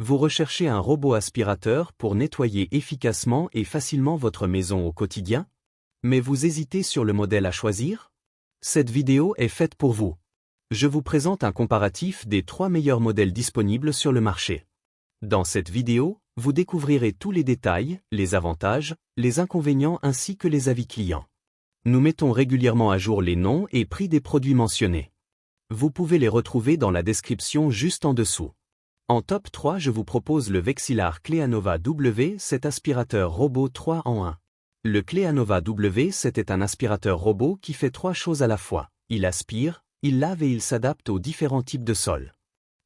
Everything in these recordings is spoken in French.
Vous recherchez un robot aspirateur pour nettoyer efficacement et facilement votre maison au quotidien? Mais vous hésitez sur le modèle à choisir? Cette vidéo est faite pour vous. Je vous présente un comparatif des 3 meilleurs modèles disponibles sur le marché. Dans cette vidéo, vous découvrirez tous les détails, les avantages, les inconvénients ainsi que les avis clients. Nous mettons régulièrement à jour les noms et prix des produits mentionnés. Vous pouvez les retrouver dans la description juste en dessous. En top 3, je vous propose le Vexilar Cleanova W, cet aspirateur robot 3 en 1. Le Cleanova W7 est un aspirateur robot qui fait 3 choses à la fois. Il aspire, il lave et il s'adapte aux différents types de sols.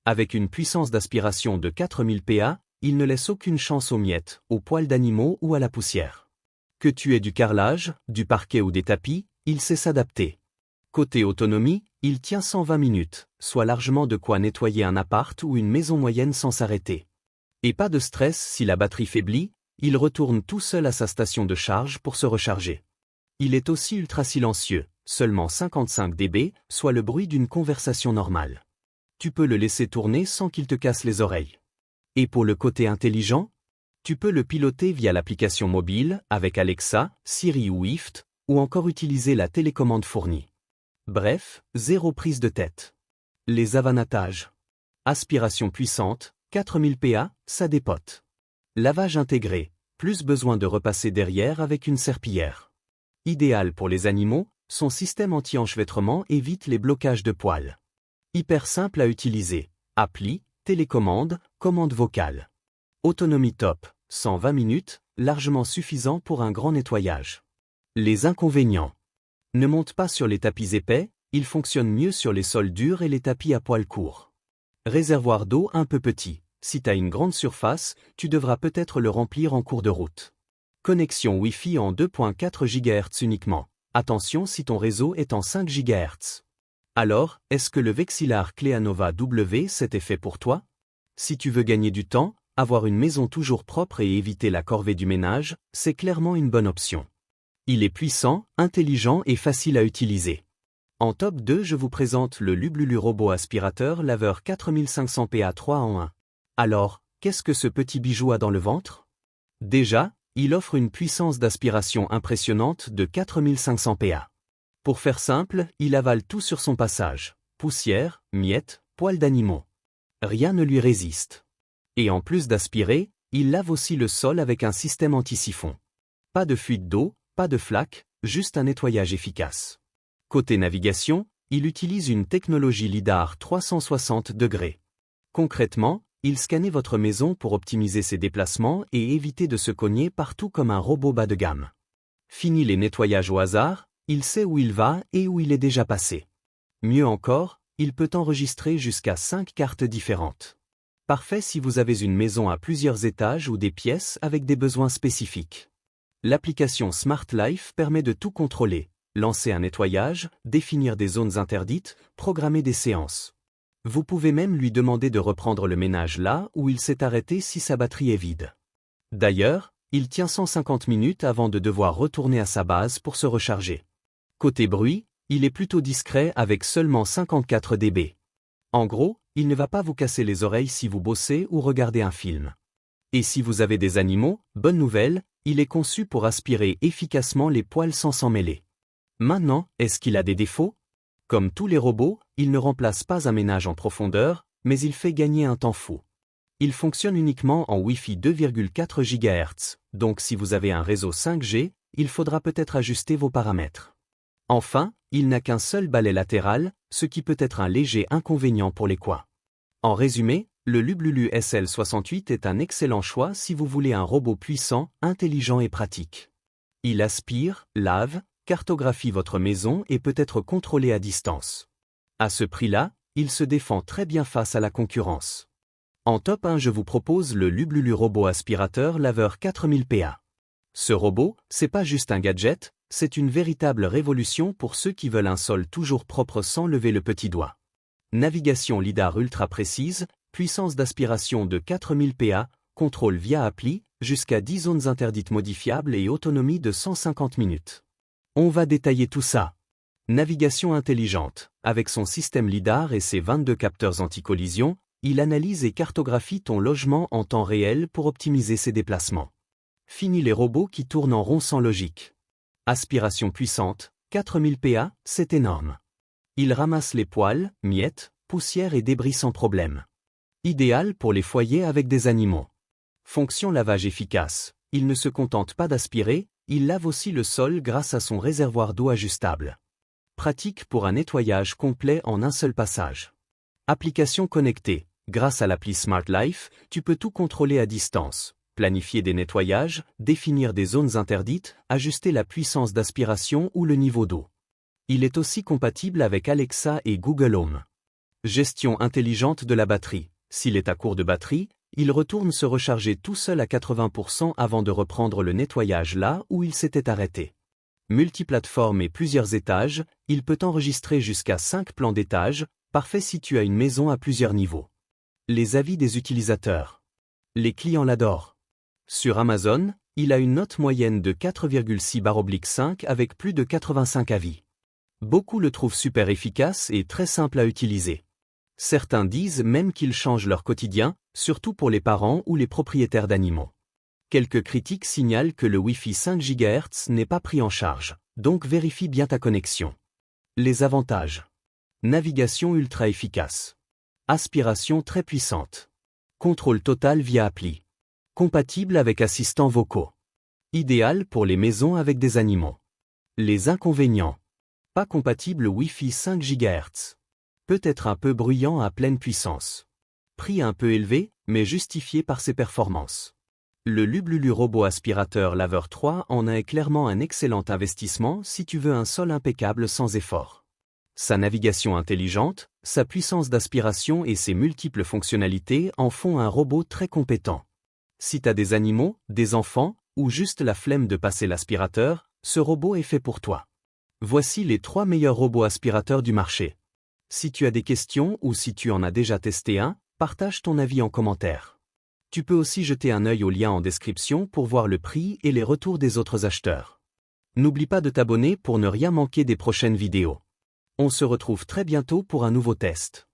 Avec une puissance d'aspiration de 4000 PA, il ne laisse aucune chance aux miettes, aux poils d'animaux ou à la poussière. Que tu aies du carrelage, du parquet ou des tapis, il sait s'adapter. Côté autonomie, il tient 120 minutes, soit largement de quoi nettoyer un appart ou une maison moyenne sans s'arrêter. Et pas de stress si la batterie faiblit, il retourne tout seul à sa station de charge pour se recharger. Il est aussi ultra silencieux, seulement 55 dB, soit le bruit d'une conversation normale. Tu peux le laisser tourner sans qu'il te casse les oreilles. Et pour le côté intelligent, tu peux le piloter via l'application mobile, avec Alexa, Siri ou Ift, ou encore utiliser la télécommande fournie. Bref, zéro prise de tête. Les avantages. Aspiration puissante, 4000 PA, ça dépote. Lavage intégré, plus besoin de repasser derrière avec une serpillière. Idéal pour les animaux, son système anti-enchevêtrement évite les blocages de poils. Hyper simple à utiliser, appli, télécommande, commande vocale. Autonomie top, 120 minutes, largement suffisant pour un grand nettoyage. Les inconvénients. Ne monte pas sur les tapis épais, il fonctionne mieux sur les sols durs et les tapis à poils courts. Réservoir d'eau un peu petit, si t'as une grande surface, tu devras peut-être le remplir en cours de route. Connexion Wi-Fi en 2.4 GHz uniquement, attention si ton réseau est en 5 GHz. Alors, est-ce que le Vexilar Cleanova W7 est fait pour toi? Si tu veux gagner du temps, avoir une maison toujours propre et éviter la corvée du ménage, c'est clairement une bonne option. Il est puissant, intelligent et facile à utiliser. En top 2, je vous présente le Lublulu Robot Aspirateur Laveur 4500 PA 3 en 1. Alors, qu'est-ce que ce petit bijou a dans le ventre? Déjà, il offre une puissance d'aspiration impressionnante de 4500 PA. Pour faire simple, il avale tout sur son passage. Poussière, miettes, poils d'animaux. Rien ne lui résiste. Et en plus d'aspirer, il lave aussi le sol avec un système anti-siphon. Pas de fuite d'eau, pas de flaque, juste un nettoyage efficace. Côté navigation, il utilise une technologie LiDAR 360 degrés. Concrètement, il scanne votre maison pour optimiser ses déplacements et éviter de se cogner partout comme un robot bas de gamme. Fini les nettoyages au hasard, il sait où il va et où il est déjà passé. Mieux encore, il peut enregistrer jusqu'à 5 cartes différentes. Parfait si vous avez une maison à plusieurs étages ou des pièces avec des besoins spécifiques. L'application Smart Life permet de tout contrôler, lancer un nettoyage, définir des zones interdites, programmer des séances. Vous pouvez même lui demander de reprendre le ménage là où il s'est arrêté si sa batterie est vide. D'ailleurs, il tient 150 minutes avant de devoir retourner à sa base pour se recharger. Côté bruit, il est plutôt discret avec seulement 54 dB. En gros, il ne va pas vous casser les oreilles si vous bossez ou regardez un film. Et si vous avez des animaux, bonne nouvelle, il est conçu pour aspirer efficacement les poils sans s'en mêler. Maintenant, est-ce qu'il a des défauts? Comme tous les robots, il ne remplace pas un ménage en profondeur, mais il fait gagner un temps fou. Il fonctionne uniquement en Wi-Fi 2.4 GHz, donc si vous avez un réseau 5G, il faudra peut-être ajuster vos paramètres. Enfin, il n'a qu'un seul balai latéral, ce qui peut être un léger inconvénient pour les coins. En résumé, le Lublulu SL68 est un excellent choix si vous voulez un robot puissant, intelligent et pratique. Il aspire, lave, cartographie votre maison et peut être contrôlé à distance. À ce prix-là, il se défend très bien face à la concurrence. En top 1, je vous propose le Lublulu Robot Aspirateur Laveur 4000 PA. Ce robot, c'est pas juste un gadget, c'est une véritable révolution pour ceux qui veulent un sol toujours propre sans lever le petit doigt. Navigation LiDAR ultra précise, puissance d'aspiration de 4000 PA, contrôle via appli, jusqu'à 10 zones interdites modifiables et autonomie de 150 minutes. On va détailler tout ça. Navigation intelligente. Avec son système LiDAR et ses 22 capteurs anti-collision, Il analyse et cartographie ton logement en temps réel pour optimiser ses déplacements. Fini les robots qui tournent en rond sans logique. Aspiration puissante, 4000 PA, c'est énorme. Il ramasse les poils, miettes, poussière et débris sans problème. Idéal pour les foyers avec des animaux. Fonction lavage efficace. Il ne se contente pas d'aspirer, il lave aussi le sol grâce à son réservoir d'eau ajustable. Pratique pour un nettoyage complet en un seul passage. Application connectée. Grâce à l'appli Smart Life, tu peux tout contrôler à distance. Planifier des nettoyages, définir des zones interdites, ajuster la puissance d'aspiration ou le niveau d'eau. Il est aussi compatible avec Alexa et Google Home. Gestion intelligente de la batterie. S'il est à court de batterie, il retourne se recharger tout seul à 80% avant de reprendre le nettoyage là où il s'était arrêté. Multiplateforme et plusieurs étages, il peut enregistrer jusqu'à 5 plans d'étage, parfait si tu as une maison à plusieurs niveaux. Les avis des utilisateurs. Les clients l'adorent. Sur Amazon, il a une note moyenne de 4,6/5 avec plus de 85 avis. Beaucoup le trouvent super efficace et très simple à utiliser. Certains disent même qu'il change leur quotidien, surtout pour les parents ou les propriétaires d'animaux. Quelques critiques signalent que le Wi-Fi 5 GHz n'est pas pris en charge, donc vérifie bien ta connexion. Les avantages. Navigation ultra efficace. Aspiration très puissante. Contrôle total via appli. Compatible avec assistants vocaux. Idéal pour les maisons avec des animaux. Les inconvénients. Pas compatible Wi-Fi 5 GHz. Peut être un peu bruyant à pleine puissance. Prix un peu élevé, mais justifié par ses performances. Le Lublulu Robot Aspirateur Laveur 3 en est clairement un excellent investissement si tu veux un sol impeccable sans effort. Sa navigation intelligente, sa puissance d'aspiration et ses multiples fonctionnalités en font un robot très compétent. Si t'as des animaux, des enfants, ou juste la flemme de passer l'aspirateur, ce robot est fait pour toi. Voici les 3 meilleurs robots aspirateurs du marché. Si tu as des questions ou si tu en as déjà testé un, partage ton avis en commentaire. Tu peux aussi jeter un œil au lien en description pour voir le prix et les retours des autres acheteurs. N'oublie pas de t'abonner pour ne rien manquer des prochaines vidéos. On se retrouve très bientôt pour un nouveau test.